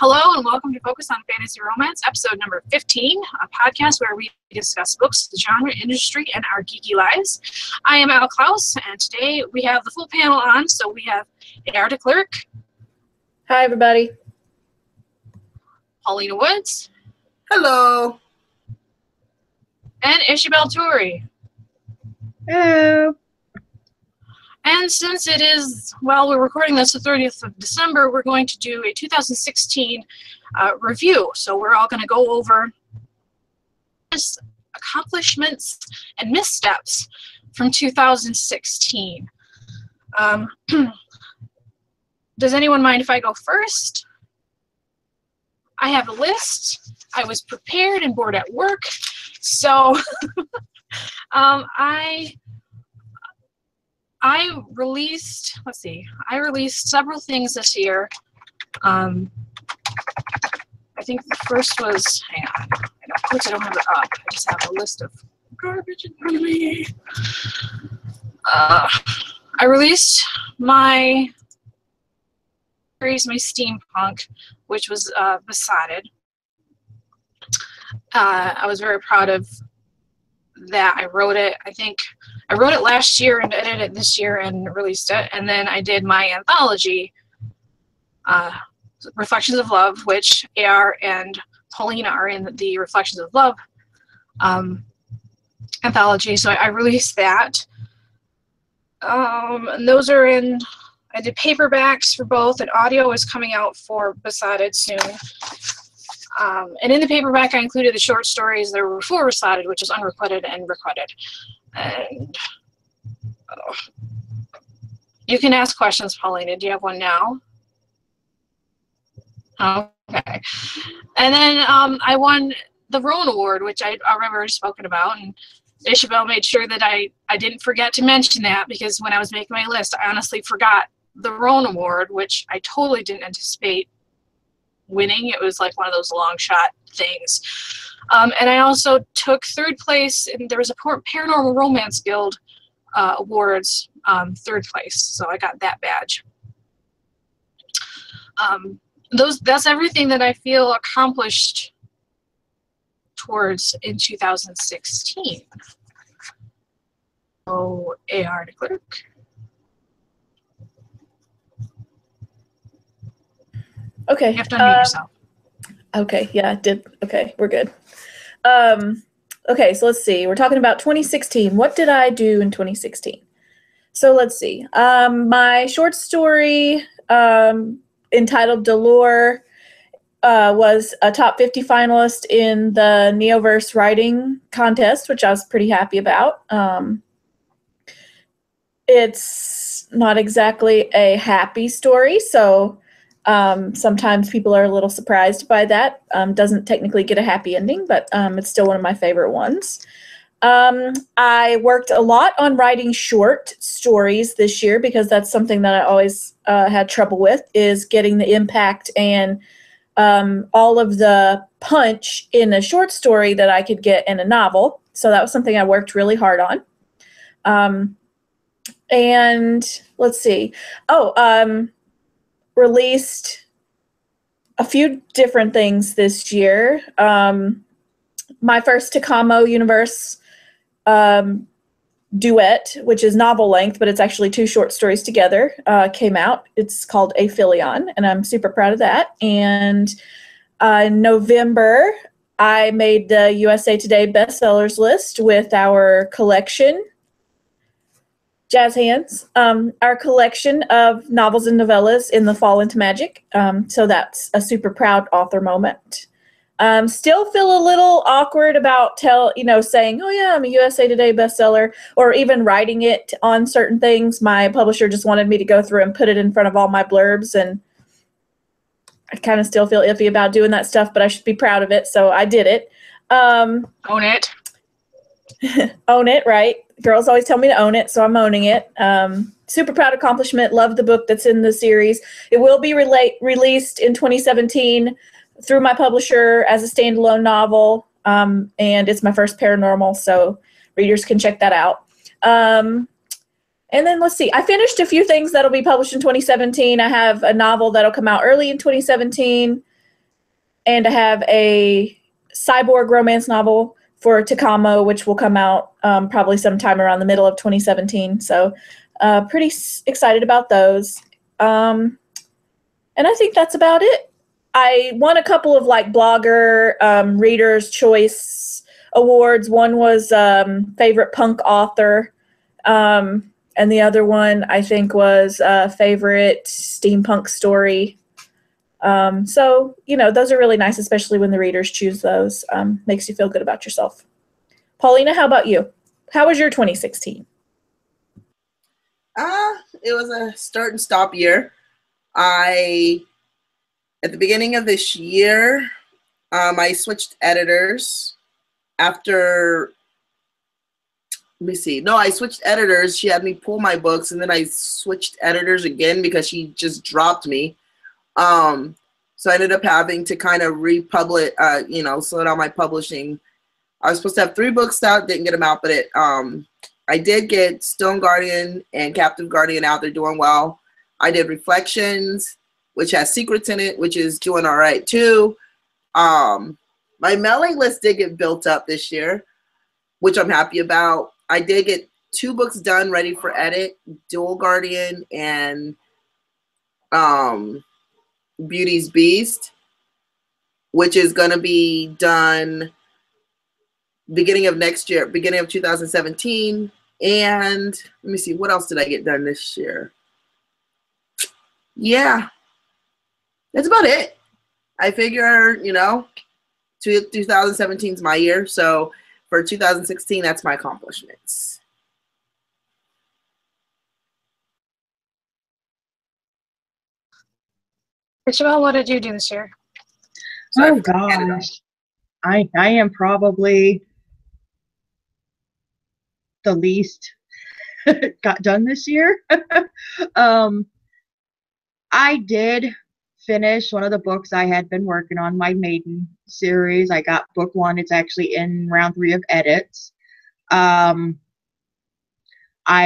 Hello and welcome to Focus on Fantasy Romance, episode number 15, a podcast where we discuss books, the genre, industry, and our geeky lives. I am Elle Klaus, and today we have the full panel on, so we have Elle de Klerk. Hi, everybody. Paulina Woods. Hello. And Ishabelle Turi. Hello. And since it is, well, we're recording this the 30th of December, we're going to do a 2016 review. So we're all going to go over accomplishments and missteps from 2016. Does anyone mind if I go first? I have a list. I was prepared and bored at work. So I released, I released several things this year. I think the first was, hang on, of course I don't have it up. I just have a list of garbage in front of me. I released my series, my steampunk, which was Besotted. I was very proud of that. I wrote it, I wrote it last year and edited it this year and released it. And then I did my anthology, Reflections of Love, which AR and Paulina are in the Reflections of Love anthology. So I released that. And those are in, I did paperbacks for both, and audio is coming out for Besotted soon. And in the paperback, I included the short stories that were before Besotted, which is unrequited and requited. And you can ask questions, Paulina. Do you have one now? Okay. And then I won the Roan Award, which I remember already spoken about. And Ishabelle made sure that I didn't forget to mention that, because when I was making my list, I honestly forgot the Roan Award, which I totally didn't anticipate winning. It was like one of those long shot things. And I also took third place, and there was a Paranormal Romance Guild Awards, third place. So I got that badge. That's everything that I feel accomplished towards in 2016. So AR de Klerk. Okay. You have to unmute yourself. Okay, yeah, I did. Okay, we're good. Okay, so let's see. We're talking about 2016. What did I do in 2016? So let's see. My short story entitled Delore was a top 50 finalist in the Neoverse writing contest, which I was pretty happy about. It's not exactly a happy story, so sometimes people are a little surprised by that. Doesn't technically get a happy ending, but it's still one of my favorite ones. I worked a lot on writing short stories this year, because that's something that I always had trouble with, is getting the impact and all of the punch in a short story that I could get in a novel. So that was something I worked really hard on. And let's see. Released a few different things this year. My first Takamo Universe duet, which is novel length, but it's actually two short stories together, came out. It's called Aphelion, and I'm super proud of that. And in November, I made the USA Today bestsellers list with our collection, Jazz Hands, our collection of novels and novellas in the Fall into Magic. So that's a super proud author moment. Still feel a little awkward about saying, oh yeah, I'm a USA Today bestseller, or even writing it on certain things. My publisher just wanted me to go through and put it in front of all my blurbs, and I kind of still feel iffy about doing that stuff, but I should be proud of it, so I did it. Own it. Own it, right? Girls always tell me to own it, so I'm owning it. Super proud accomplishment. Love the book that's in the series. It will be released in 2017 through my publisher as a standalone novel, and it's my first paranormal, so readers can check that out. And then let's see, I finished a few things that'll be published in 2017. I have a novel that'll come out early in 2017. And I have a cyborg romance novel for Takamo, which will come out probably sometime around the middle of 2017. So pretty excited about those. And I think that's about it. I won a couple of like blogger readers' choice awards. One was favorite punk author, and the other one I think was favorite steampunk story. So, you know, those are really nice, especially when the readers choose those. Makes you feel good about yourself. Paulina, how about you? How was your 2016? It was a start and stop year. At the beginning of this year, I switched editors after, let me see. No, I switched editors. She had me pull my books, and then I switched editors again because she just dropped me. So I ended up having to kind of republish, slow down my publishing. I was supposed to have 3 books out, didn't get them out, but I did get Stone Guardian and Captive Guardian out. They're doing well. I did Reflections, which has secrets in it, which is doing all right too. My mailing list did get built up this year, which I'm happy about. I did get 2 books done, ready for edit, Dual Guardian and Beauty's Beast, which is going to be done beginning of next year, beginning of 2017. And let me see, what else did I get done this year? Yeah, that's about it. I figure, 2017 is my year. So for 2016, that's my accomplishments. Ishabelle, what did you do this year? Oh gosh, I am probably the least got done this year. I did finish one of the books I had been working on, my Maiden series. I got book 1. It's actually in round 3 of edits. I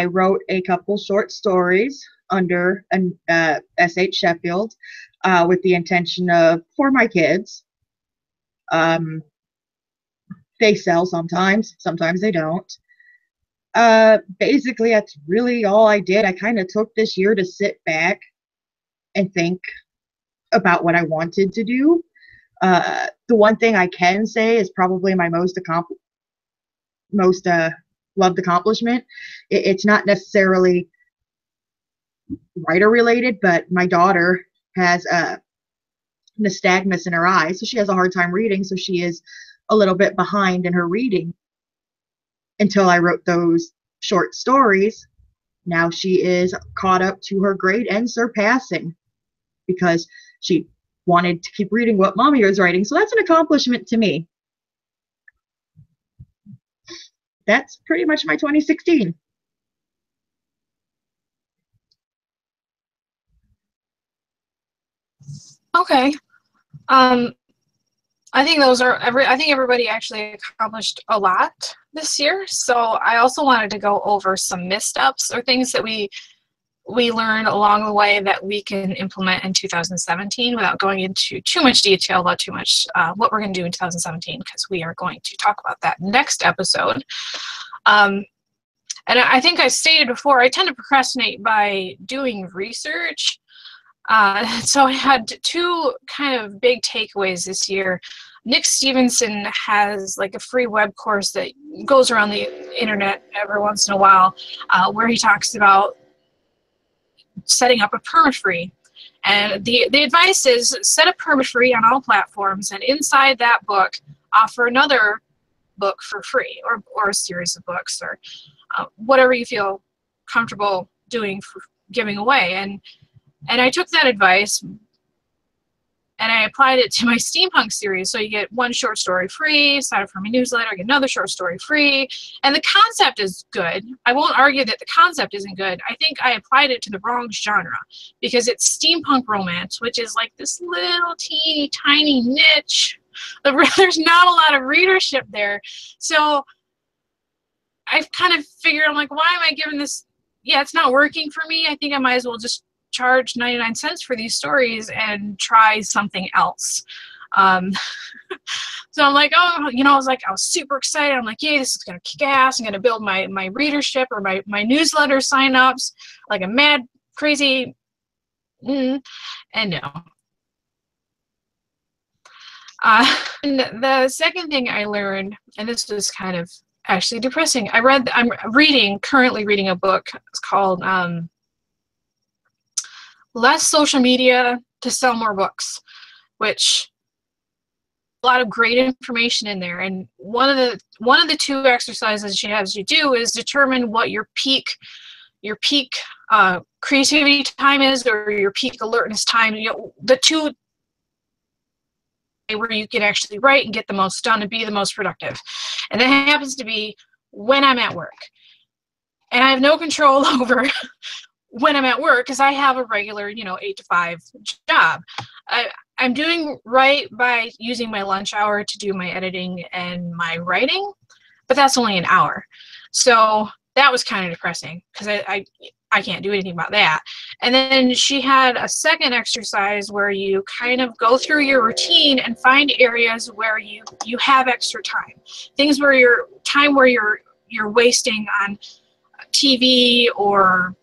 wrote a couple short stories under an S.H. Sheffield with the intention of for my kids. They sell sometimes they don't. Basically, that's really all I did. I kind of took this year to sit back and think about what I wanted to do. The one thing I can say is probably my most loved accomplishment. It's not necessarily writer related, but my daughter has nystagmus in her eyes, so she has a hard time reading, so she is a little bit behind in her reading. Until I wrote those short stories, now she is caught up to her grade and surpassing because she wanted to keep reading what mommy was writing. So that's an accomplishment to me. That's pretty much my 2016. Okay. I think everybody actually accomplished a lot this year. So I also wanted to go over some missteps or things that we learned along the way that we can implement in 2017 without going into too much detail about what we're going to do in 2017, because we are going to talk about that next episode. And I think I stated before, I tend to procrastinate by doing research. So I had 2 kind of big takeaways this year. Nick Stevenson has like a free web course that goes around the internet every once in a while where he talks about setting up a perma-free. And the advice is set a perma-free on all platforms, and inside that book offer another book for free, or a series of books, or whatever you feel comfortable doing for giving away. And I took that advice and I applied it to my steampunk series. So you get 1 short story free, sign up for my newsletter, get another short story free. And the concept is good. I won't argue that the concept isn't good. I think I applied it to the wrong genre because it's steampunk romance, which is like this little teeny tiny niche. There's not a lot of readership there. So I've kind of figured, I'm like, why am I giving this? Yeah, it's not working for me. I think I might as well just charge 99 cents for these stories and try something else. So I'm like, oh, you know, I was super excited. I'm like, yay, this is going to kick ass. I'm going to build my readership or my newsletter signups like a mad, crazy, and no. And the second thing I learned, and this was kind of actually depressing, I'm currently reading a book. It's called Less Social Media to Sell More Books, which a lot of great information in there. And one of the two exercises she has you do is determine what your peak creativity time is, or your peak alertness time. You know, the two where you can actually write and get the most done and be the most productive. And that happens to be when I'm at work. And I have no control over when I'm at work because I have a regular, 8 to 5 job. I'm doing right by using my lunch hour to do my editing and my writing, but that's only an hour. So that was kind of depressing because I can't do anything about that. And then she had a second exercise where you kind of go through your routine and find areas where you have extra time. Things where you're wasting on TV or...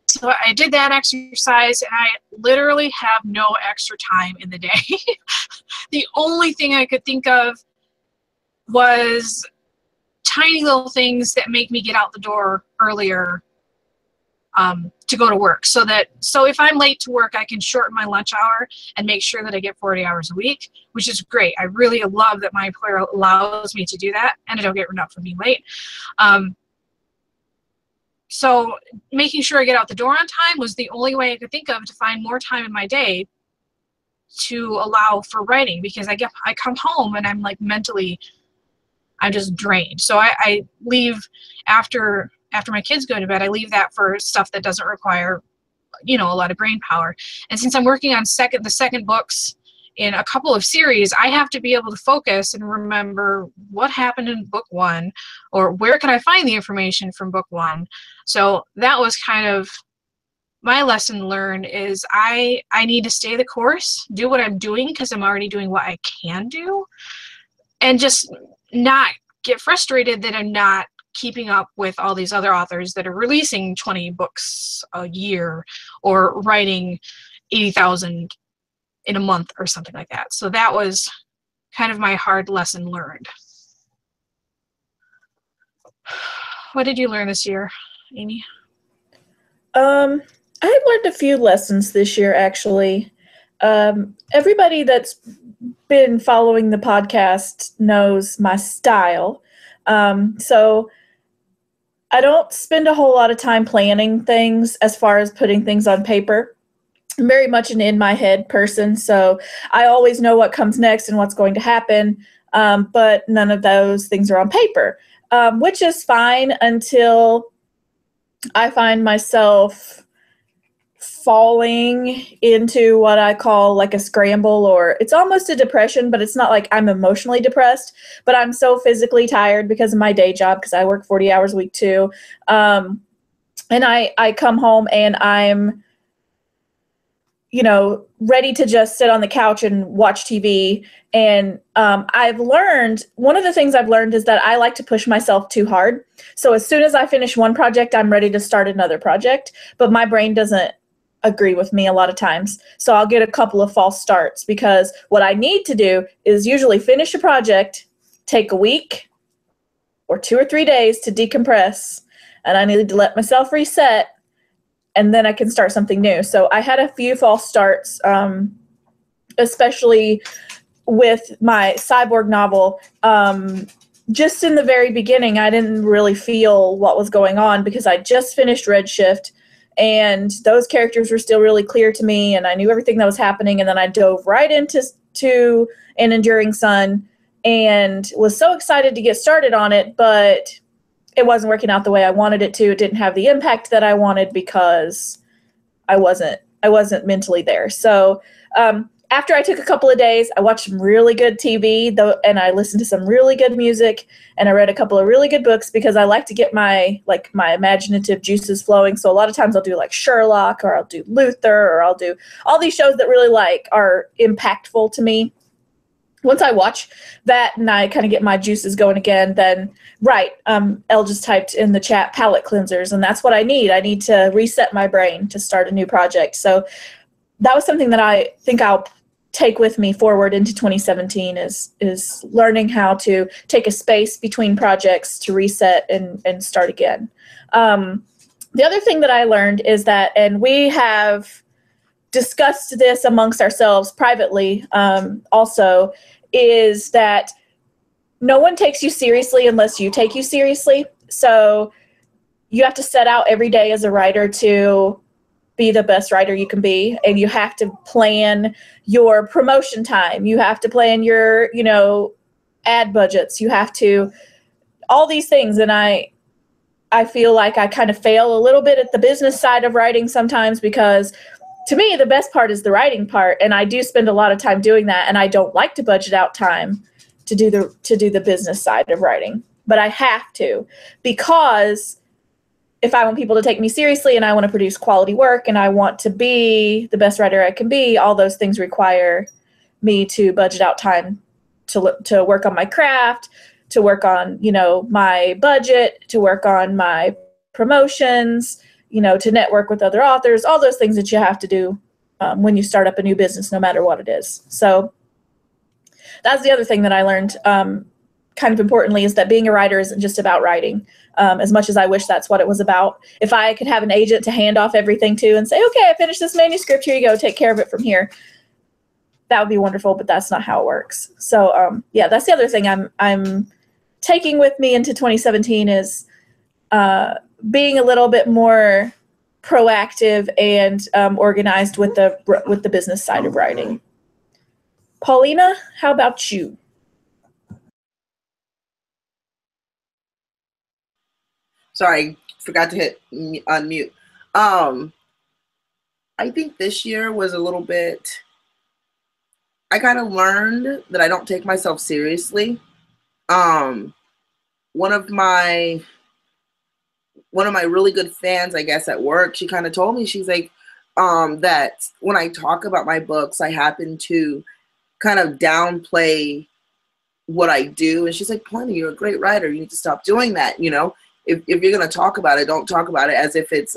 So I did that exercise, and I literally have no extra time in the day. The only thing I could think of was tiny little things that make me get out the door earlier to go to work. So if I'm late to work, I can shorten my lunch hour and make sure that I get 40 hours a week, which is great. I really love that my employer allows me to do that, and I don't get enough for being late. So making sure I get out the door on time was the only way I could think of to find more time in my day to allow for writing, because I come home and I'm like mentally, I'm just drained. So I leave after my kids go to bed, I leave that for stuff that doesn't require, a lot of brain power. And since I'm working on the second books in a couple of series, I have to be able to focus and remember what happened in book 1, or where can I find the information from book 1. So that was kind of my lesson learned, is I need to stay the course, do what I'm doing because I'm already doing what I can do, and just not get frustrated that I'm not keeping up with all these other authors that are releasing 20 books a year or writing 80,000 in a month or something like that. So that was kind of my hard lesson learned. What did you learn this year, Amy? I learned a few lessons this year, actually. Everybody that's been following the podcast knows my style. So I don't spend a whole lot of time planning things as far as putting things on paper. I'm very much an in my head person, so I always know what comes next and what's going to happen, but none of those things are on paper, which is fine until I find myself falling into what I call like a scramble, or it's almost a depression, but it's not like I'm emotionally depressed, but I'm so physically tired because of my day job, because I work 40 hours a week too. And I come home and I'm, ready to just sit on the couch and watch TV. And one of the things I've learned is that I like to push myself too hard. So as soon as I finish one project, I'm ready to start another project, but my brain doesn't agree with me a lot of times. So I'll get a couple of false starts, because what I need to do is usually finish a project, take a week or 2 or 3 days to decompress, and I need to let myself reset, and then I can start something new. So I had a few false starts, especially with my cyborg novel. Just in the very beginning, I didn't really feel what was going on because I just finished Redshift, and those characters were still really clear to me, and I knew everything that was happening. And then I dove right into An Enduring Sun and was so excited to get started on it, but it wasn't working out the way I wanted it to. It didn't have the impact that I wanted because I wasn't mentally there. So after I took a couple of days, I watched some really good TV, though, and I listened to some really good music, and I read a couple of really good books because I like to get my imaginative juices flowing. So a lot of times I'll do like Sherlock, or I'll do Luther, or I'll do all these shows that really are impactful to me. Once I watch that and I kind of get my juices going again, then Elle just typed in the chat palate cleansers, and that's what I need. I need to reset my brain to start a new project. So that was something that I think I'll take with me forward into 2017 is learning how to take a space between projects to reset and start again. The other thing that I learned is that, and we have discussed this amongst ourselves privately also, is that no one takes you seriously unless you take you seriously. So you have to set out every day as a writer to be the best writer you can be, and you have to plan your promotion time. You have to plan your, ad budgets. You have to, all these things. And I feel like I kind of fail a little bit at the business side of writing sometimes, because to me, the best part is the writing part. And I do spend a lot of time doing that. And I don't like to budget out time to do the business side of writing, but I have to, because if I want people to take me seriously and I want to produce quality work and I want to be the best writer I can be, all those things require me to budget out time to work on my craft, to work on, my budget, to work on my promotions, to network with other authors, all those things that you have to do when you start up a new business, no matter what it is. So that's the other thing that I learned kind of importantly, is that being a writer isn't just about writing. As much as I wish that's what it was about. If I could have an agent to hand off everything to and say, okay, I finished this manuscript, here you go, take care of it from here, that would be wonderful, but that's not how it works. So that's the other thing I'm taking with me into 2017 is being a little bit more proactive and organized with the business side of writing. Paulina, how about you? Sorry, forgot to hit unmute. I think this year was a little bit, I kind of learned that I don't take myself seriously. One of my really good fans, I guess, at work, she kind of told me, she's like, that when I talk about my books, I happen to kind of downplay what I do. And she's like, Paulina, you're a great writer. You need to stop doing that. If you're going to talk about it, don't talk about it as if it's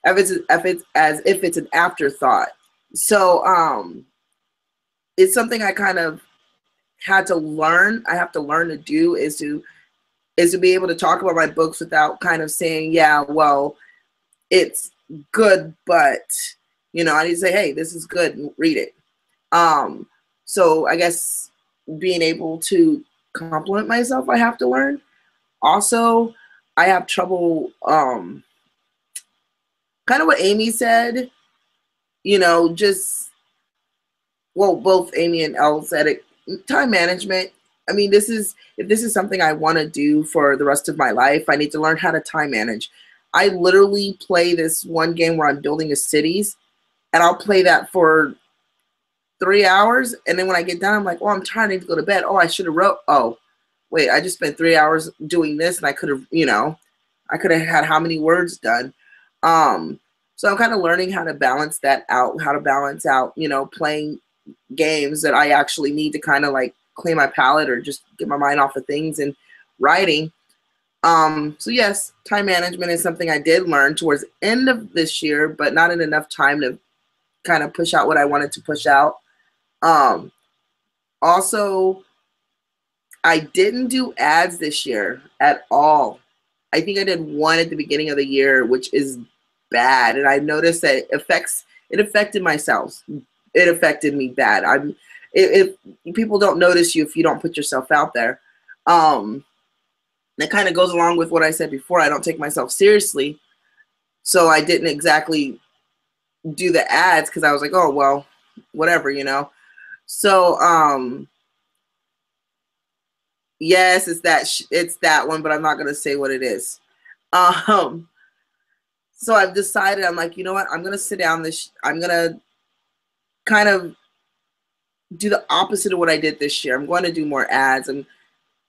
as if it's an afterthought. So it's something I kind of had to learn. I have to learn to do is to be able to talk about my books without kind of saying, yeah, well, it's good, but I need to say, hey, this is good, and read it. So I guess being able to compliment myself, I have to learn. Also, I have trouble, kind of what Amy said, both Amy and Elle said it, time management. I mean, if this is something I want to do for the rest of my life, I need to learn how to time manage. I literally play this one game where I'm building a cities, and I'll play that for 3 hours, and then when I get done, I'm like, oh, I'm tired, I need to go to bed. Oh, I should have wrote. Oh, wait, I just spent 3 hours doing this, and I could have, I could have had how many words done. So I'm kind of learning how to balance that out, how to balance out, playing games that I actually need to kind of like clean my palate or just get my mind off of things, and writing. So yes, time management is something I did learn towards the end of this year, but not in enough time to kind of push out what I wanted to push out. Also, I didn't do ads this year at all. I think I did one at the beginning of the year, which is bad. And I noticed that it affected myself. It affected me bad. If people don't notice you if you don't put yourself out there. That kind of goes along with what I said before. I don't take myself seriously. So I didn't exactly do the ads because I was like, oh, well, whatever, So, yes, it's that one, but I'm not going to say what it is. So I've decided, I'm like, you know what? I'm going to sit down I'm going to kind of do the opposite of what I did this year. I'm going to do more ads and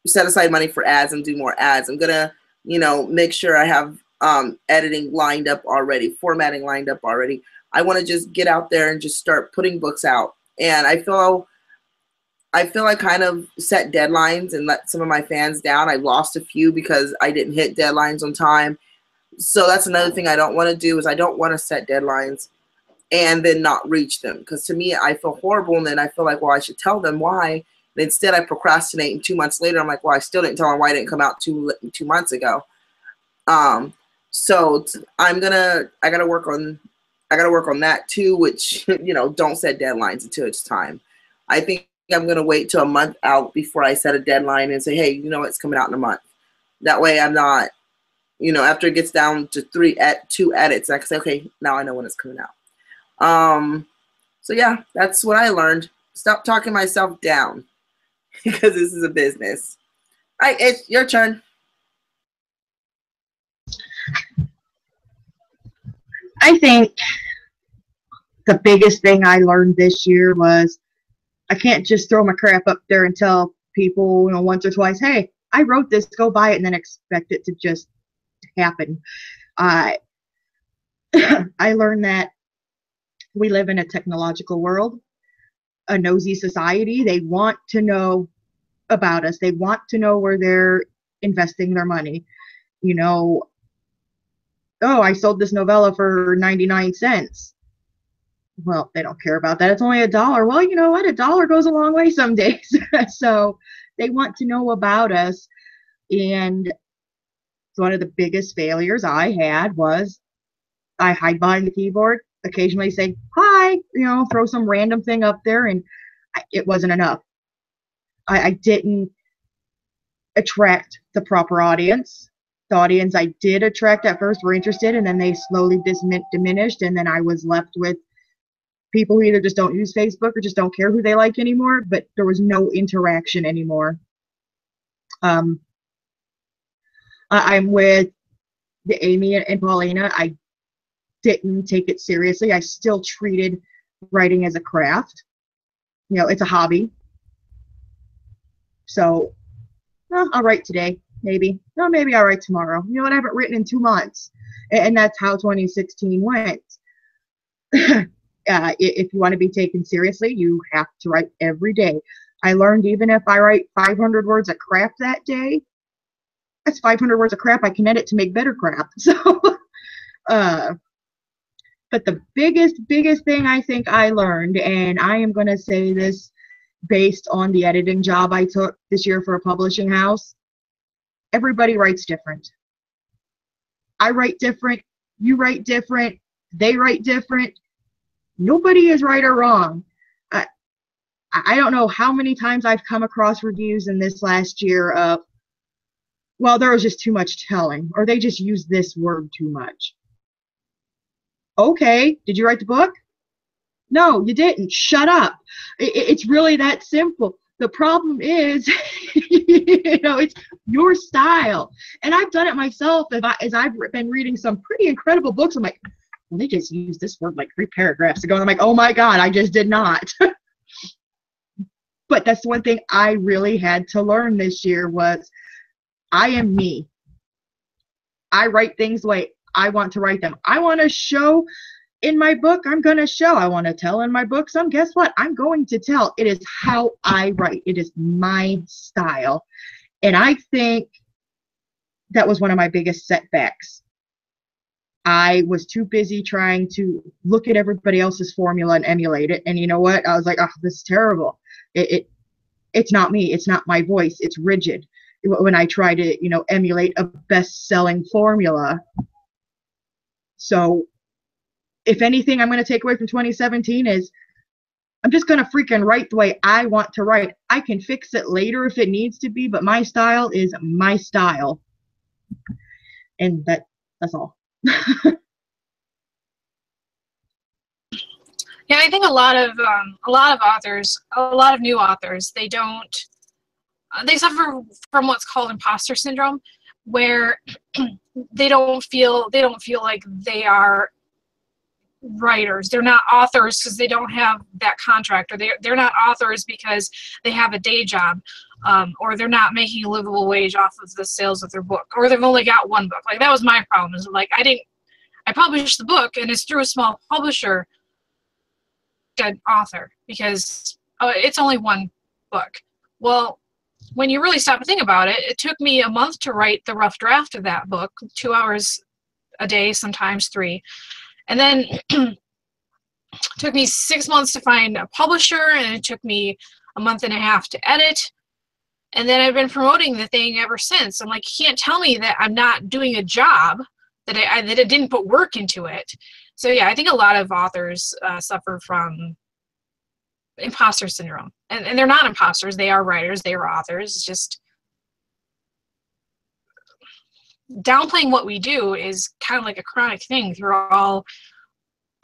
set aside money for ads and do more ads. I'm going to, you know, make sure I have editing lined up already, formatting lined up already. I want to just get out there and just start putting books out. And I feel I kind of set deadlines and let some of my fans down. I lost a few because I didn't hit deadlines on time. So that's another thing I don't want to do, is I don't want to set deadlines and then not reach them. Because to me, I feel horrible, and then I feel like, well, I should tell them why. And instead, I procrastinate, and 2 months later, I'm like, well, I still didn't tell them why it didn't come out 2 months ago. So I gotta work on that too, which, you know, don't set deadlines until it's time. I think I'm gonna wait till a month out before I set a deadline and say, hey, you know, it's coming out in a month. That way I'm not, you know, after it gets down to 2 edits, I can say, okay, now I know when it's coming out. So yeah, that's what I learned. Stop talking myself down because this is a business. All right, it's your turn. I think the biggest thing I learned this year was I can't just throw my crap up there and tell people, you know, once or twice, hey, I wrote this, go buy it, and then expect it to just happen. I learned that we live in a technological world, a nosy society. They want to know about us. They want to know where they're investing their money. You know, oh, I sold this novella for 99 cents. Well, they don't care about that. It's only $1. Well, you know what? $1 goes a long way some days. So they want to know about us. And one of the biggest failures I had was I hide behind the keyboard, occasionally say, hi, you know, throw some random thing up there, and it wasn't enough. I didn't attract the proper audience. The audience I did attract at first were interested, and then they slowly diminished, and then I was left with people who either just don't use Facebook or just don't care who they like anymore, but there was no interaction anymore. I'm with Amy and Paulina. I didn't take it seriously. I still treated writing as a craft. You know, it's a hobby. So, well, I'll write today, maybe. No, maybe I'll write tomorrow. You know what? I haven't written in 2 months. And that's how 2016 went. If you want to be taken seriously, you have to write every day. I learned even if I write 500 words of crap that day, that's 500 words of crap I can edit to make better crap. So, but the biggest thing I think I learned, and I am going to say this based on the editing job I took this year for a publishing house, everybody writes different. I write different, you write different, they write different. Nobody is right or wrong. I don't know how many times I've come across reviews in this last year of, well, there was just too much telling, or they just used this word too much. Okay, did you write the book? No, you didn't. Shut up. It's really that simple. The problem is, you know, it's your style. And I've done it myself. As I've been reading some pretty incredible books, I'm like, well, they just used this word like 3 paragraphs ago. And I'm like, oh my God, I just did not. But that's one thing I really had to learn this year was I am me. I write things the way I want to write them. I want to show in my book, I'm going to show. I want to tell in my book some. Guess what? I'm going to tell. It is how I write. It is my style. And I think that was one of my biggest setbacks. I was too busy trying to look at everybody else's formula and emulate it. And you know what? I was like, oh, this is terrible. It's not me. It's not my voice. It's rigid. When I try to, you know, emulate a best-selling formula. So if anything I'm going to take away from 2017 is I'm just going to freaking write the way I want to write. I can fix it later if it needs to be, but my style is my style. And that's all. Yeah, I think a lot of authors, a lot of new authors, they suffer from what's called imposter syndrome, where they don't feel like they are writers. They're not authors because they don't have that contract, or they're not authors because they have a day job, or they're not making a livable wage off of the sales of their book, or they've only got one book. Like, that was my problem, is like I published the book and it's through a small publisher, an author, because it's only one book. Well, when you really stop and think about it, it took me a month to write the rough draft of that book, 2 hours a day, sometimes 3. And then took me 6 months to find a publisher, and it took me a month and a half to edit. And then I've been promoting the thing ever since. I'm like, you can't tell me that I'm not doing a job, that I didn't put work into it. So yeah, I think a lot of authors suffer from imposter syndrome. And they're not imposters. They are writers. They are authors. It's just downplaying what we do is kind of like a chronic thing through all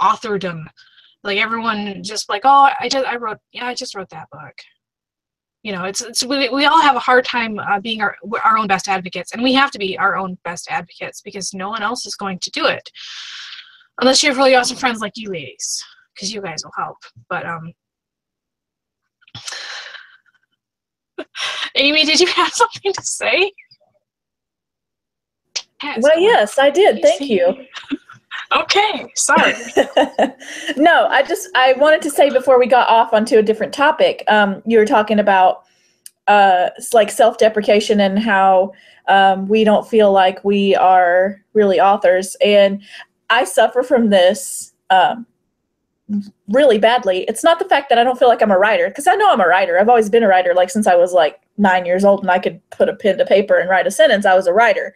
authordom. Like, everyone just like, oh, I just wrote that book. You know, we all have a hard time being our own best advocates, and we have to be our own best advocates because no one else is going to do it, unless you have really awesome friends like you ladies, because you guys will help. But Amy, did you have something to say? Well, yes, I did. Thank you. Okay, sorry. No, I wanted to say before we got off onto a different topic, you were talking about like self-deprecation and how we don't feel like we are really authors. And I suffer from this really badly. It's not the fact that I don't feel like I'm a writer, because I know I'm a writer. I've always been a writer, like since I was like 9 years old and I could put a pen to paper and write a sentence. I was a writer.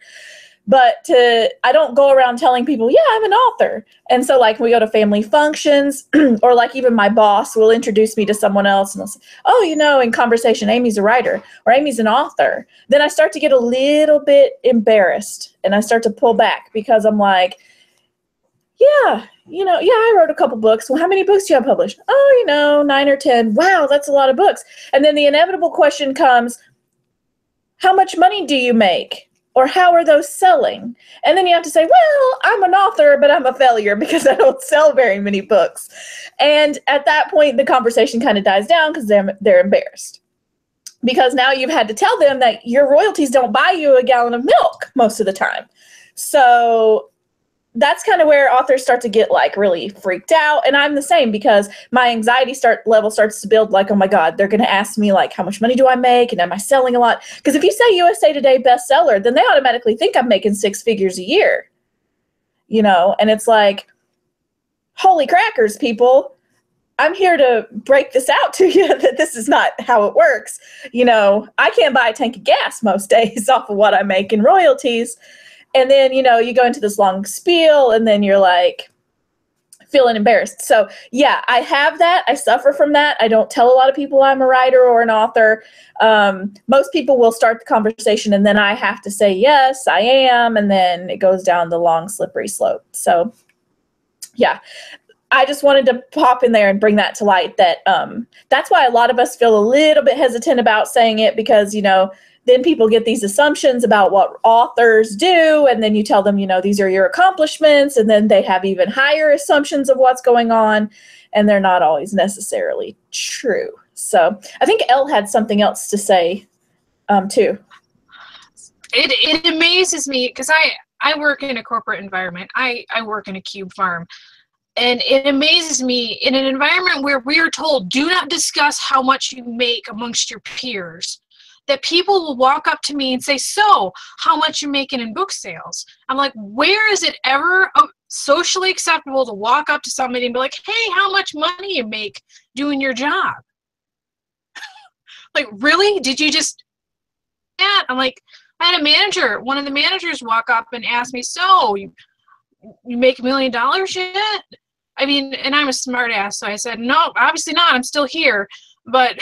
But I don't go around telling people, yeah, I'm an author. And so like we go to family functions or like even my boss will introduce me to someone else and they'll say, oh, you know, in conversation, Amy's a writer or Amy's an author. Then I start to get a little bit embarrassed and I start to pull back because I'm like, yeah, I wrote a couple books. Well, how many books do you have published? Oh, 9 or 10. Wow, that's a lot of books. And then the inevitable question comes, how much money do you make? Or how are those selling? And then you have to say, well, I'm an author, but I'm a failure because I don't sell very many books. And at that point, the conversation kind of dies down because they're embarrassed. Because now you've had to tell them that your royalties don't buy you a gallon of milk most of the time. So that's kind of where authors start to get like really freaked out. And I'm the same because my anxiety level starts to build like, oh my God, they're going to ask me like, how much money do I make? And am I selling a lot? Because if you say USA Today bestseller, then they automatically think I'm making 6 figures a year, and it's like, holy crackers, people. I'm here to break this out to you that this is not how it works. I can't buy a tank of gas most days off of what I make in royalties. And then, you go into this long spiel and then you're like feeling embarrassed. So yeah, I have that. I suffer from that. I don't tell a lot of people I'm a writer or an author. Most people will start the conversation and then I have to say, yes, I am. And then it goes down the long, slippery slope. So yeah, I just wanted to pop in there and bring that to light that that's why a lot of us feel a little bit hesitant about saying it because, then people get these assumptions about what authors do, and then you tell them, these are your accomplishments, and then they have even higher assumptions of what's going on, and they're not always necessarily true. So I think Elle had something else to say, too. It amazes me because I work in a corporate environment. I work in a cube farm. And it amazes me in an environment where we are told, do not discuss how much you make amongst your peers, that people will walk up to me and say, so, how much you making in book sales? I'm like, where is it ever socially acceptable to walk up to somebody and be like, hey, how much money you make doing your job? Like, really? Did you just... Yeah. I'm like, I had a manager, one of the managers walk up and ask me, so, you make $1 million yet? I mean, and I'm a smart ass, so I said, no, obviously not, I'm still here. But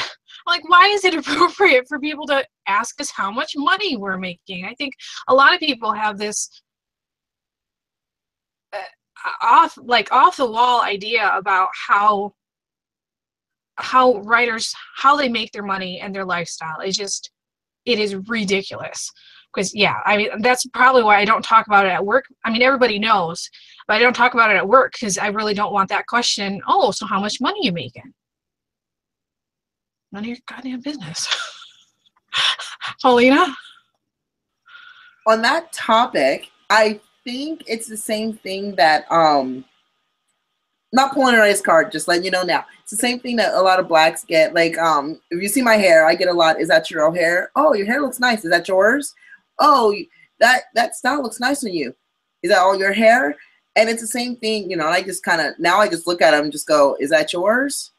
like, why is it appropriate for people to ask us how much money we're making? I think a lot of people have this off the wall idea about how writers, how they make their money and their lifestyle. It is ridiculous. Because, yeah, I mean, that's probably why I don't talk about it at work. I mean, everybody knows, but I don't talk about it at work because I really don't want that question. Oh, so how much money are you making? None of your goddamn business. Paulina? On that topic, I think it's the same thing that, not pulling a race card, just letting you know now. It's the same thing that a lot of blacks get. Like, if you see my hair, I get a lot, is that your own hair? Oh, your hair looks nice. Is that yours? Oh, that style looks nice on you. Is that all your hair? And it's the same thing, you know, and I just kind of, now I just look at them and just go, is that yours?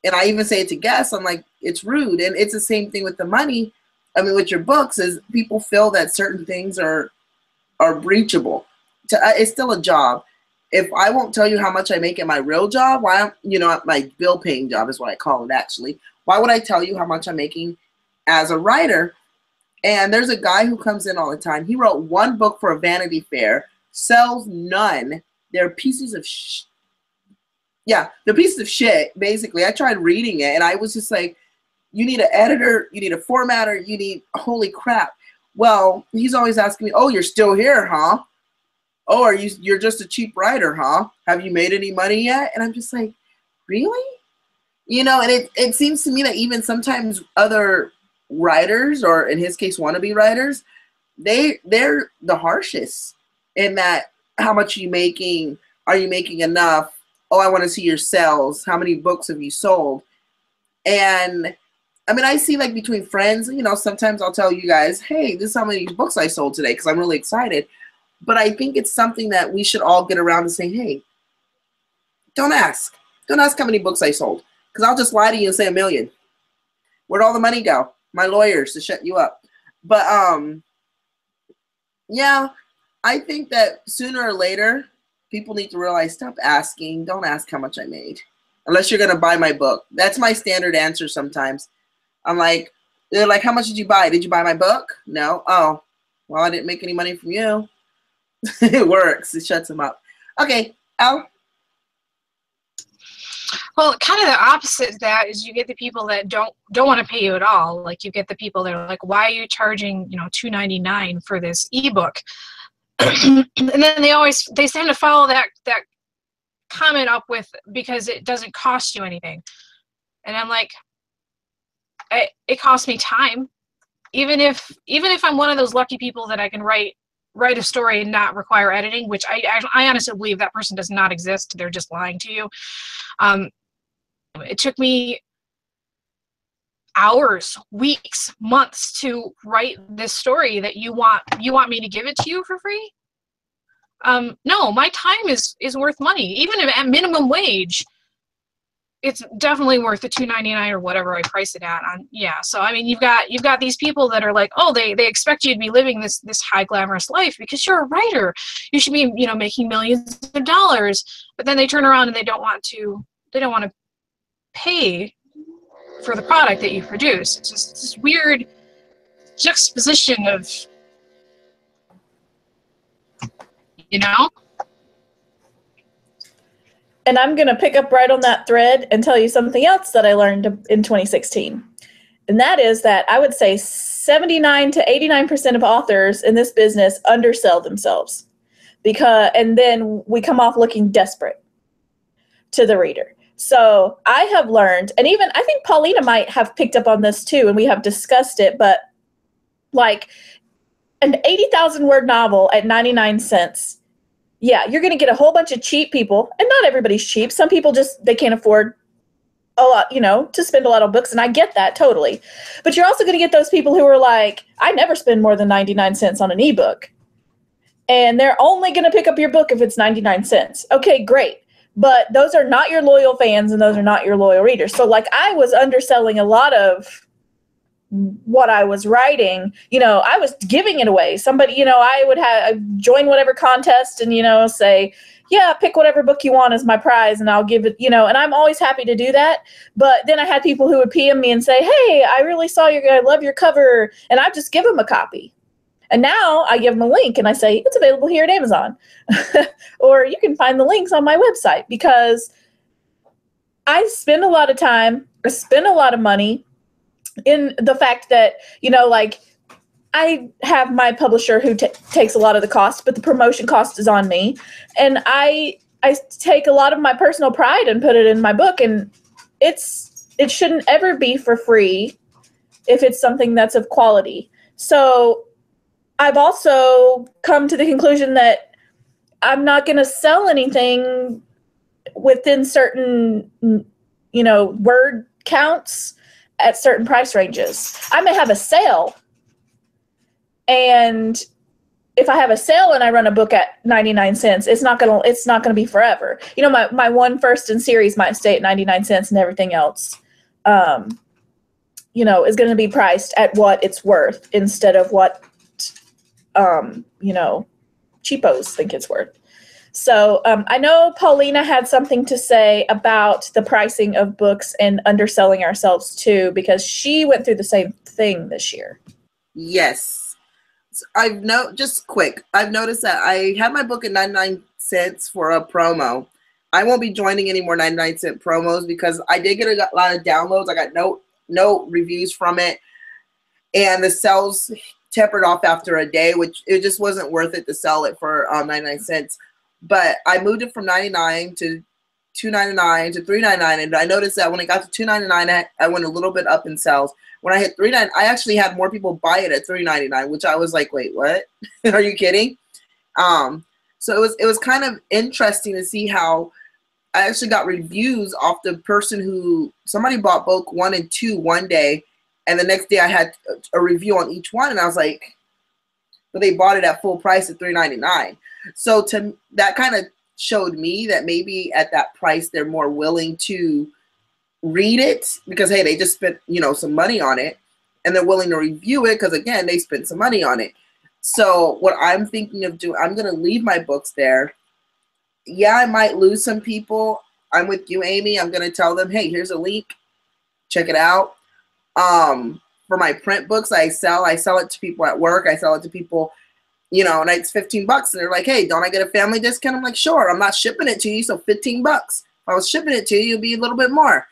And I even say it to guests, I'm like, it's rude. And it's the same thing with the money. I mean, with your books, is people feel that certain things are breachable. It's still a job. If I won't tell you how much I make at my real job, why, you know, my bill paying job is what I call it actually. Why would I tell you how much I'm making as a writer? And there's a guy who comes in all the time. He wrote one book for a Vanity Fair, sells none. They're pieces of they're pieces of shit, basically. I tried reading it, and I was just like, you need an editor, you need a formatter, you need, holy crap. Well, he's always asking me, oh, you're still here, huh? Oh, you're just a cheap writer, huh? Have you made any money yet? And I'm just like, really? You know, and it seems to me that even sometimes other writers, or in his case, wannabe writers, they're the harshest in that, how much are you making? Are you making enough? Oh, I want to see your sales. How many books have you sold? And I mean, I see, like, between friends, you know, sometimes I'll tell you guys, hey, this is how many books I sold today because I'm really excited. But I think it's something that we should all get around to say, hey, don't ask. Don't ask how many books I sold, because I'll just lie to you and say 1 million. Where'd all the money go? My lawyers to shut you up. But yeah, I think that sooner or later, people need to realize, stop asking. Don't ask how much I made, unless you're going to buy my book. That's my standard answer sometimes. I'm like, they're like, how much did you buy? Did you buy my book? No. Oh, well, I didn't make any money from you. It works. It shuts them up. Okay, Elle? Well, kind of the opposite of that is you get the people that don't want to pay you at all. Like, you get the people that are like, why are you charging, you know, $2.99 for this ebook? And then they seem to follow that comment up with, because it doesn't cost you anything. And I'm like, it costs me time. Even if I'm one of those lucky people that I can write a story and not require editing, which I honestly believe that person does not exist. They're just lying to you. It took me hours, weeks, months to write this story that you want me to give it to you for free. No, my time is worth money. Even if at minimum wage, it's definitely worth the $2.99 or whatever I price it at. Yeah. So I mean, you've got these people that are like, oh, they expect you to be living this high glamorous life because you're a writer. You should be, you know, making millions of dollars. But then they turn around and they don't want to pay for the product that you produce. It's just this weird juxtaposition of, you know. And I'm going to pick up right on that thread and tell you something else that I learned in 2016. And that is that I would say 79 to 89% of authors in this business undersell themselves, and then we come off looking desperate to the reader. So I have learned, and even I think Paulina might have picked up on this too, and we have discussed it, but like an 80,000 word novel at 99 cents, yeah, you're going to get a whole bunch of cheap people, and not everybody's cheap. Some people they can't afford a lot, you know, to spend a lot on books, and I get that totally. But you're also going to get those people who are like, I never spend more than 99 cents on an ebook. And they're only going to pick up your book if it's 99 cents. Okay, great. But those are not your loyal fans, and those are not your loyal readers. So like, I was underselling a lot of what I was writing. You know, I was giving it away. Somebody, you know, I would join whatever contest and, you know, say, yeah, pick whatever book you want as my prize and I'll give it, you know, and I'm always happy to do that. But then I had people who would PM me and say, hey, I really I love your cover. And I just give them a copy. And now I give them a link and I say, it's available here at Amazon. Or you can find the links on my website, because I spend a lot of time, I spend a lot of money in the fact that, you know, like, I have my publisher who takes a lot of the cost, but the promotion cost is on me. And I take a lot of my personal pride and put it in my book, and it shouldn't ever be for free if it's something that's of quality. So I've also come to the conclusion that I'm not going to sell anything within certain, word counts at certain price ranges. I may have a sale, and if I have a sale and I run a book at 99 cents, it's not gonna be forever. My one first in series might stay at 99 cents, and everything else, is going to be priced at what it's worth instead of what, cheapos think it's worth. So I know Paulina had something to say about the pricing of books and underselling ourselves too, because she went through the same thing this year. Yes. So I've noticed that I had my book at 99 cents for a promo. I won't be joining any more 99-cent promos because I did get a lot of downloads. I got no reviews from it, and the sales tempered off after a day, which it just wasn't worth it to sell it for 99 cents. But I moved it from 99 to $2.99 to $3.99, and I noticed that when it got to $2.99, I went a little bit up in sales. When I hit $3.99, I actually had more people buy it at $3.99, which I was like, wait, what? Are you kidding? So it was kind of interesting to see how I actually got reviews off the person who somebody bought book 1 and 2 one day, and the next day I had a review on each one, and I was like, but they bought it at full price at $3.99. So that kind of showed me that maybe at that price they're more willing to read it because, hey, they just spent some money on it, and they're willing to review it because, again, they spent some money on it. So what I'm thinking of doing, I'm going to leave my books there. Yeah, I might lose some people. I'm with you, Amy. I'm going to tell them, hey, here's a link. Check it out. For my print books, I sell it to people at work. I sell it to people, and it's $15, and they're like, hey, don't I get a family discount? I'm like, sure. I'm not shipping it to you, so $15. If I was shipping it to you, it'd be a little bit more.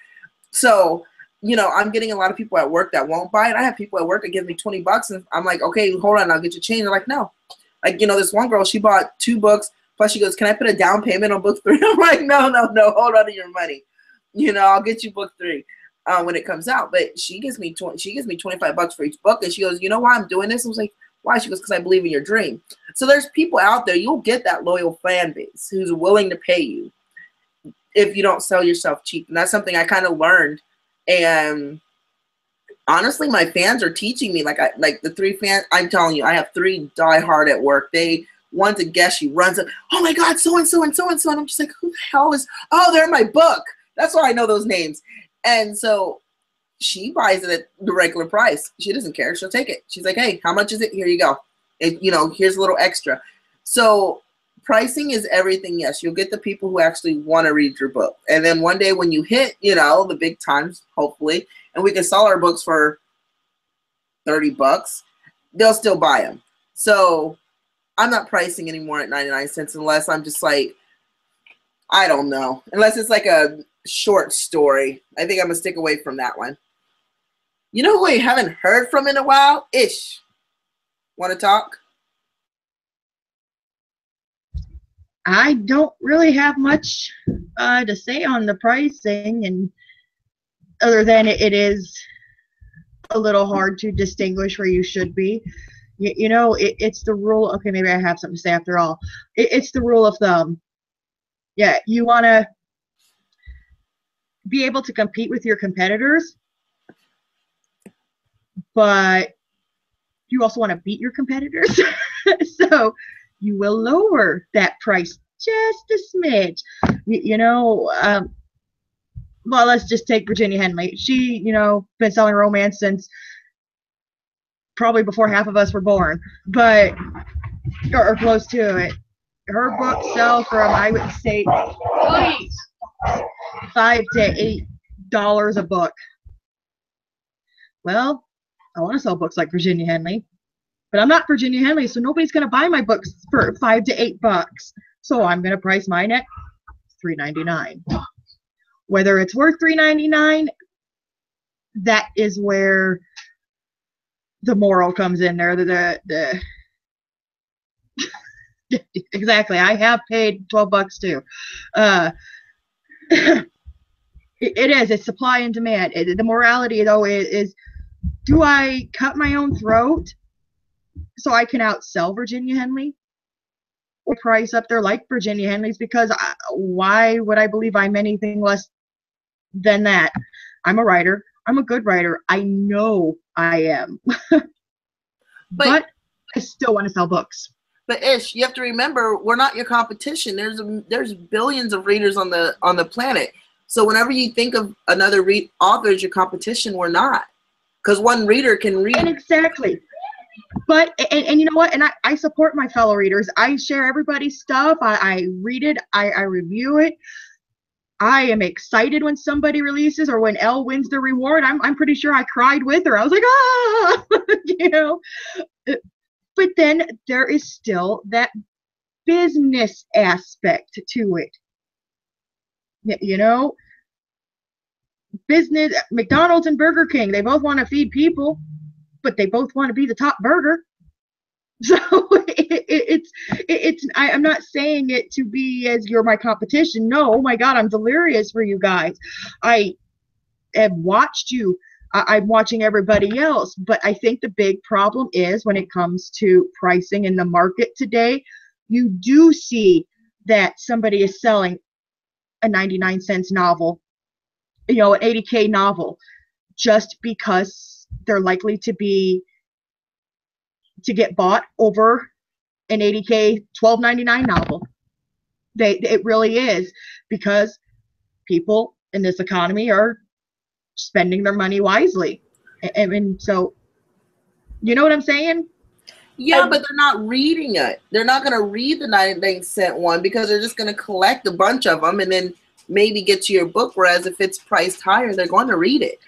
So, I'm getting a lot of people at work that won't buy it. I have people at work that give me $20, and I'm like, okay, hold on, I'll get you change. They're like, no. Like, this one girl, she bought 2 books, plus she goes, can I put a down payment on book 3? I'm like, no, hold on to your money. I'll get you book 3 when it comes out. But she gives me $25 for each book, and she goes, you know why I'm doing this? I was like, why? She goes, because I believe in your dream. So there's people out there, you'll get that loyal fan base who's willing to pay you if you don't sell yourself cheap. And that's something I kind of learned. And honestly, my fans are teaching me, like the 3 fans, I'm telling you, I have 3 diehard at work. One's a guest, she runs up, oh my God, so-and-so and so-and-so. And I'm just like, who the hell they're in my book. That's why I know those names. And so she buys it at the regular price. She doesn't care. She'll take it. She's like, hey, how much is it? Here you go. Here's a little extra. So pricing is everything. Yes, you'll get the people who actually want to read your book. And then one day when you hit, the big times, hopefully, and we can sell our books for $30, they'll still buy them. So I'm not pricing anymore at 99 cents unless I'm just like, I don't know. Unless it's like a short story. I think I'm going to stick away from that one. You know who I haven't heard from in a while? Ish. Want to talk? I don't really have much to say on the pricing, and other than it is a little hard to distinguish where you should be. It's the rule. Okay, maybe I have something to say after all. It's the rule of thumb. Yeah, you want to be able to compete with your competitors, but you also want to beat your competitors. So you will lower that price just a smidge. Well, let's just take Virginia Henley. She, been selling romance since probably before half of us were born, but or close to it. Her books sell from, I would say, $5 to $8 a book. Well, I want to sell books like Virginia Henley, but I'm not Virginia Henley, so nobody's going to buy my books for $5 to $8. So I'm going to price mine at $3.99. Whether it's worth $3.99, that is where the moral comes in there. The exactly. I have paid $12 too. It is. It's supply and demand. The morality, though, is do I cut my own throat so I can outsell Virginia Henley? Or price up there like Virginia Henley's? Because why would I believe I'm anything less than that? I'm a writer. I'm a good writer. I know I am. but I still want to sell books. But Ish, you have to remember, we're not your competition. There's billions of readers on the planet. So whenever you think of another author as your competition, we're not. Because one reader can read. And exactly. But, and you know what? And I support my fellow readers. I share everybody's stuff. I read it. I review it. I am excited when somebody releases or when Elle wins the reward. I'm pretty sure I cried with her. I was like, ah, you know. But then there is still that business aspect to it. You know, business, McDonald's and Burger King, they both want to feed people, but they both want to be the top burger. So I'm not saying it to be as you're my competition. No, oh my God, I'm delirious for you guys. I have watched you. I'm watching everybody else. But I think the big problem is when it comes to pricing in the market today, you do see that somebody is selling a 99-cent novel, you know, an $80K novel, just because they're likely to get bought over an $80K $12.99 novel. It really is, because people in this economy are spending their money wisely. And so, you know what I'm saying? Yeah, but they're not reading it. They're not going to read the 99-cent one because they're just going to collect a bunch of them and then maybe get to your book. Whereas if it's priced higher, they're going to read it.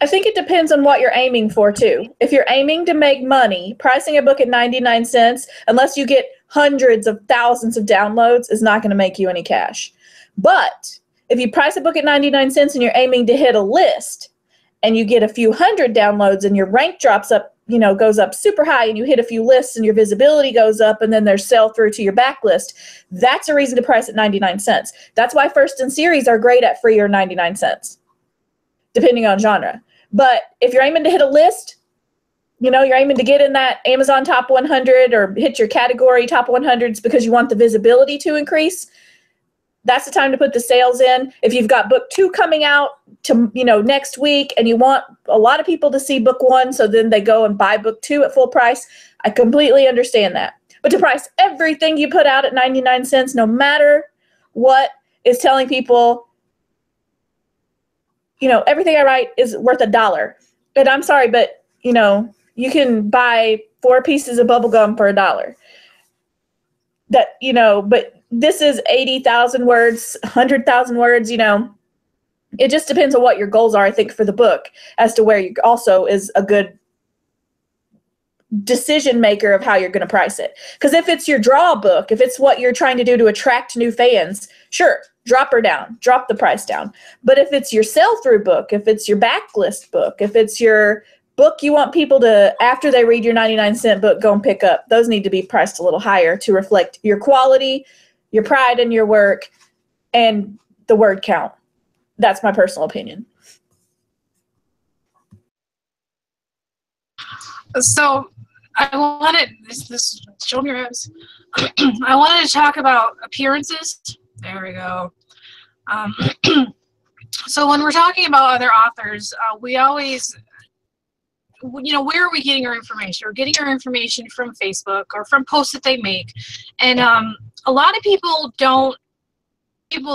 I think it depends on what you're aiming for, too. If you're aiming to make money, pricing a book at 99 cents, unless you get hundreds of thousands of downloads, is not going to make you any cash. But if you price a book at 99 cents and you're aiming to hit a list and you get a few hundred downloads and your rank drops up, you know, goes up super high, and you hit a few lists and your visibility goes up, and then there's sell through to your backlist, that's a reason to price at 99 cents. That's why first in series are great at free or 99 cents, depending on genre. But if you're aiming to hit a list, you know, you're aiming to get in that Amazon top 100 or hit your category top 100s because you want the visibility to increase, that's the time to put the sales in. If you've got book 2 coming out to, you know, next week, and you want a lot of people to see book 1, so then they go and buy book 2 at full price, I completely understand that. But to price everything you put out at 99 cents, no matter what, is telling people, you know, everything I write is worth $1. And I'm sorry, but, you know, you can buy 4 pieces of bubble gum for $1. That, you know, but this is 80,000 words, 100,000 words, you know. It just depends on what your goals are, I think, for the book, as to where you also is a good decision maker of how you're going to price it. Because if it's your draw book, if it's what you're trying to do to attract new fans, sure, drop the price down. But if it's your sell-through book, if it's your backlist book, if it's your book you want people to, after they read your 99-cent book, go and pick up, those need to be priced a little higher to reflect your quality, your pride in your work, and the word count. That's my personal opinion. So I wanted this show me your ribs. I wanted to talk about appearances. There we go. So when we're talking about other authors, we always, you know, where are we getting our information? We're getting our information from Facebook or from posts that they make. And a lot of people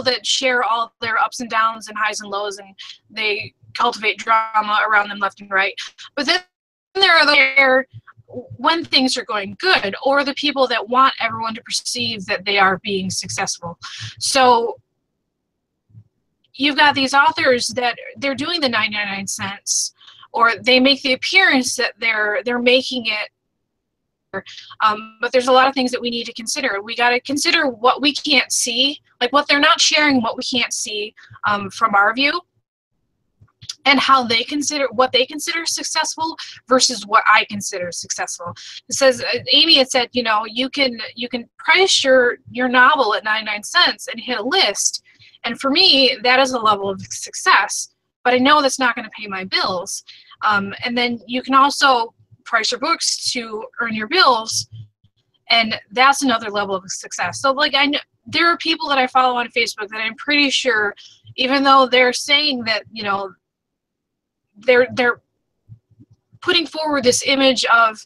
that share all their ups and downs and highs and lows, and they cultivate drama around them left and right. But then there are there when things are going good, or the people that want everyone to perceive that they are being successful. So you've got these authors that they're doing the 99 cents, or they make the appearance that they're making it. But there's a lot of things that we need to consider. We got to consider what we can't see, like what they're not sharing, what we can't see from our view. and how they consider, what they consider successful versus what I consider successful. It says, Amy had said, you know, you can price your novel at 99 cents and hit a list. And for me, that is a level of success, but I know that's not going to pay my bills. And then you can also price your books to earn your bills, and that's another level of success. So like, I know there are people that I follow on Facebook that I'm pretty sure, even though they're saying that, you know, they're putting forward this image of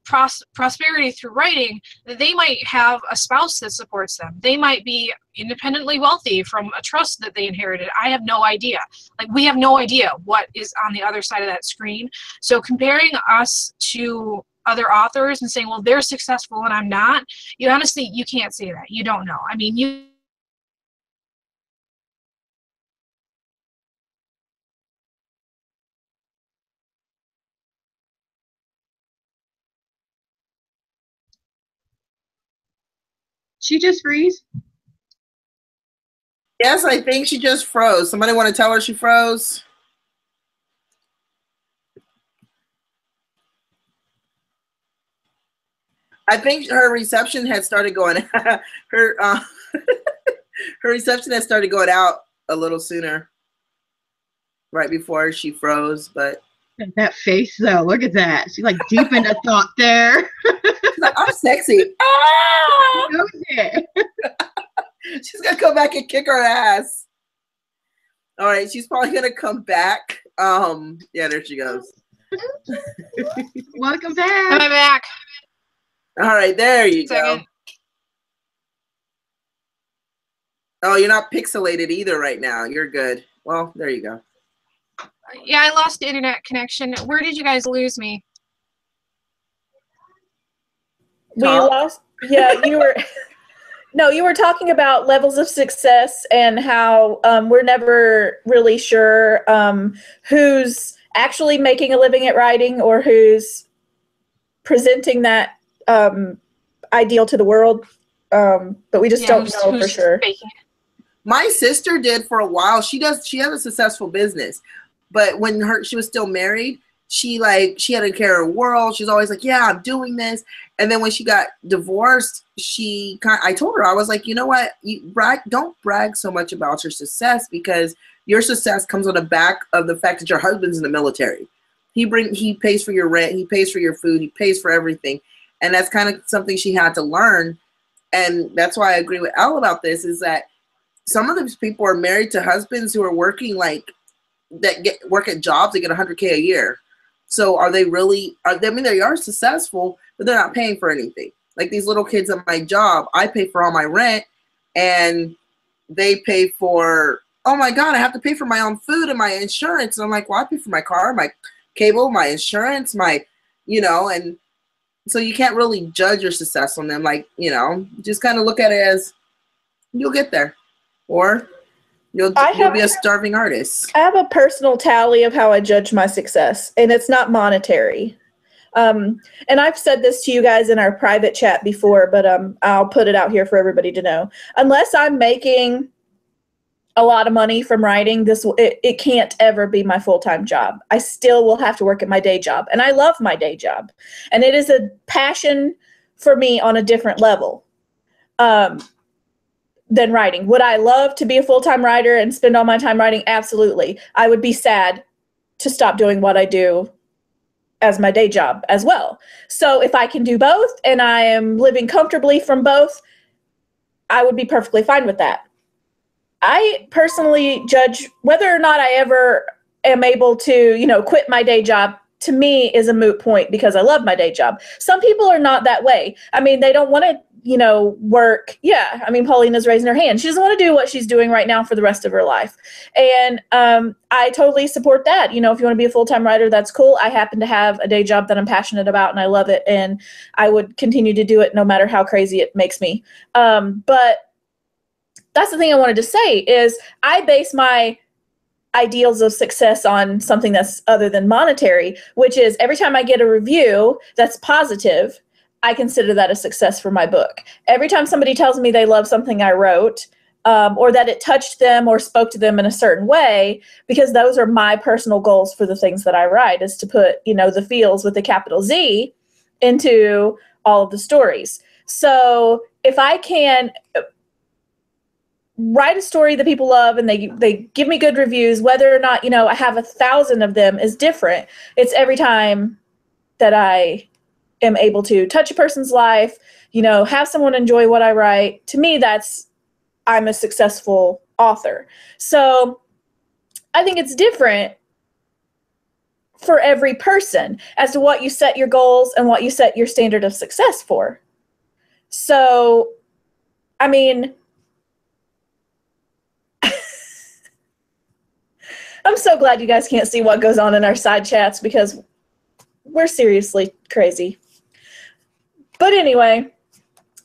prosperity through writing, that they might have a spouse that supports them. They might be independently wealthy from a trust that they inherited. I have no idea. Like, we have no idea what is on the other side of that screen. So comparing us to other authors and saying, well, they're successful and I'm not, you honestly, you can't say that. You don't know. I mean, you She just freeze? Yes, I think she just froze. Somebody want to tell her she froze? I think her reception had started going. her reception had started going out a little sooner, right before she froze. But That face, though, look at that. She's like deep into thought there. she's like, I'm sexy. Ah! Knows it. She's gonna come back and kick her ass. All right, she's probably gonna come back. Yeah, there she goes. Welcome am back. back. All right, there you go. Second. Oh, you're not pixelated either right now. You're good. Well, there you go. Yeah, I lost the internet connection. Where did you guys lose me? We Talk. lost. Yeah, you were. No, you were talking about levels of success and how we're never really sure who's actually making a living at writing or who's presenting that ideal to the world. But we just don't know for sure. Faking it. My sister did for a while. She has a successful business, but when she was still married, she had to care of her world. She's always like, yeah, I'm doing this. And then when she got divorced, I told her, I was like, you know what? Don't brag so much about your success, because your success comes on the back of the fact that your husband's in the military. He pays for your rent. He pays for your food. He pays for everything. And that's kind of something she had to learn. And that's why I agree with Elle about this, is that some of these people are married to husbands who are working work at jobs that get $100K a year. So are they really, they are successful, but they're not paying for anything. Like these little kids at my job, I pay for all my rent and they pay for, oh my God, I have to pay for my own food and my insurance. And I'm like, well, I pay for my car, my cable, my insurance, and so you can't really judge your success on them. Like, just kind of look at it as you'll get there, or you'll be a starving artist. I have a personal tally of how I judge my success, and it's not monetary. And I've said this to you guys in our private chat before, but I'll put it out here for everybody to know. Unless I'm making a lot of money from writing, it can't ever be my full-time job. I still will have to work at my day job, and I love my day job, and it is a passion for me on a different level than writing. Would I love to be a full-time writer and spend all my time writing? Absolutely. I would be sad to stop doing what I do as my day job as well. So if I can do both and I am living comfortably from both, I would be perfectly fine with that. I personally judge whether or not I ever am able to, quit my day job, to me is a moot point, because I love my day job. Some people are not that way. I mean, they don't want to, work. Yeah. I mean, Paulina's raising her hand. She doesn't want to do what she's doing right now for the rest of her life. And I totally support that. If you want to be a full-time writer, that's cool. I happen to have a day job that I'm passionate about and I love it. And I would continue to do it no matter how crazy it makes me. But that's the thing I wanted to say is I base my ideals of success on something that's other than monetary, which is every time I get a review that's positive, I consider that a success for my book. Every time somebody tells me they love something I wrote, or that it touched them or spoke to them in a certain way, because those are my personal goals for the things that I write, is to put, the feels with the capital Z into all of the stories. So if I can write a story that people love and they give me good reviews, whether or not, I have 1,000 of them is different. It's every time that I am able to touch a person's life, have someone enjoy what I write. To me, I'm a successful author. So I think it's different for every person as to what you set your goals and what you set your standard of success for. So, I mean, I'm so glad you guys can't see what goes on in our side chats, because we're seriously crazy. But anyway,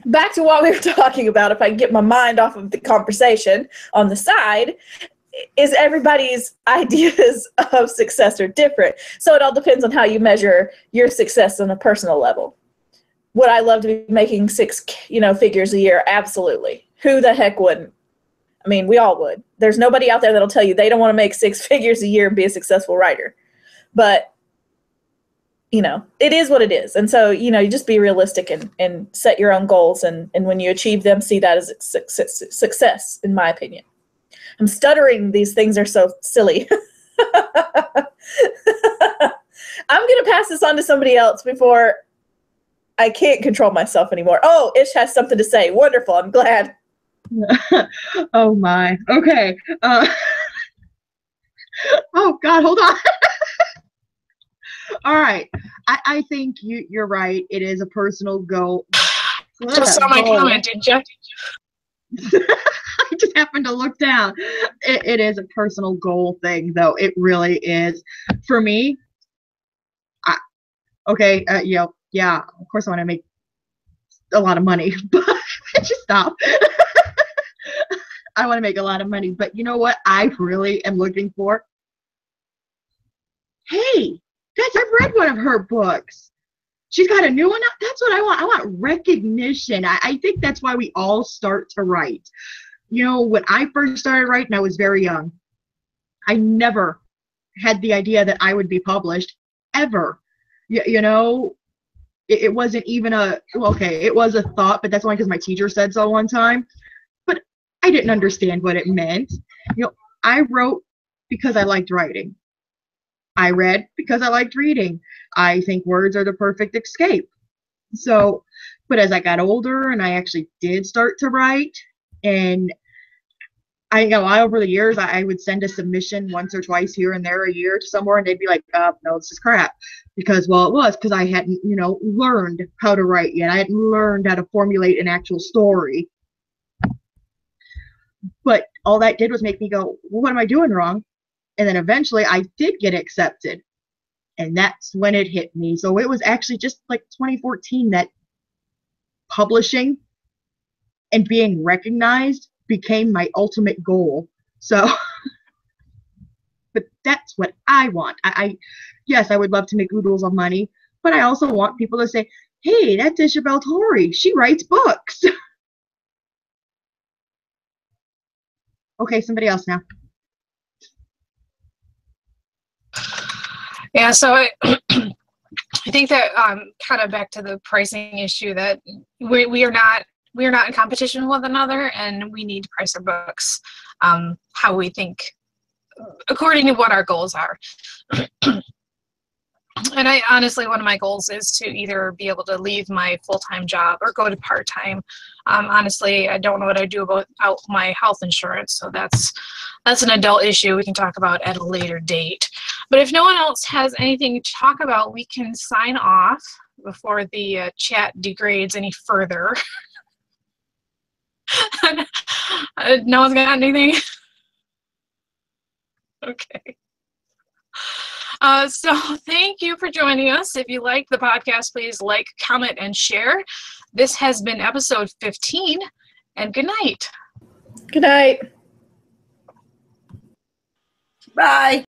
back to what we were talking about, if I can get my mind off of the conversation on the side, is everybody's ideas of success are different. So it all depends on how you measure your success on a personal level. Would I love to be making 6, figures a year? Absolutely. Who the heck wouldn't? I mean, we all would. There's nobody out there that'll tell you they don't want to make 6 figures a year and be a successful writer. But, it is what it is. And so, you just be realistic and set your own goals. And when you achieve them, see that as success, in my opinion. I'm stuttering. These things are so silly. I'm going to pass this on to somebody else before I can't control myself anymore. Oh, Ish has something to say. Wonderful. I'm glad. Oh my. Okay. Oh God, hold on. All right. I think you're right. It is a personal goal. Just saw my comment, didn't you? I just happened to look down. It is a personal goal thing, though. It really is. For me, yeah, of course I want to make a lot of money, but just stop. I want to make a lot of money, but you know what I really am looking for? Hey, guys, I've read one of her books. She's got a new one out. That's what I want. I want recognition. I think that's why we all start to write. When I first started writing, I was very young. I never had the idea that I would be published, ever. It wasn't even it was a thought, but that's only because my teacher said so one time. But I didn't understand what it meant. I wrote because I liked writing. I read because I liked reading. I think words are the perfect escape. So, but as I got older and I actually did start to write, and over the years, I would send a submission once or twice here and there a year to somewhere, and they'd be like, no, this is crap. Because I hadn't, learned how to write yet. I hadn't learned how to formulate an actual story. But all that did was make me go, well, what am I doing wrong? And then eventually I did get accepted. And that's when it hit me. So it was actually just like 2014 that publishing and being recognized became my ultimate goal. So, but that's what I want. Yes, I would love to make oodles of money, but I also want people to say, hey, that's Ishabelle Torrey. She writes books. Okay, somebody else now. Yeah, so I think that kind of back to the pricing issue, that we are not in competition with one another, and we need to price our books how we think, according to what our goals are. And I honestly, one of my goals is to either be able to leave my full-time job or go to part-time. Honestly, I don't know what I do about my health insurance, so that's an adult issue we can talk about at a later date. But if no one else has anything to talk about, we can sign off before the chat degrades any further. No one's got anything? Okay. So thank you for joining us. If you like the podcast, please like, comment, and share. This has been episode 15, and good night. Good night. Bye.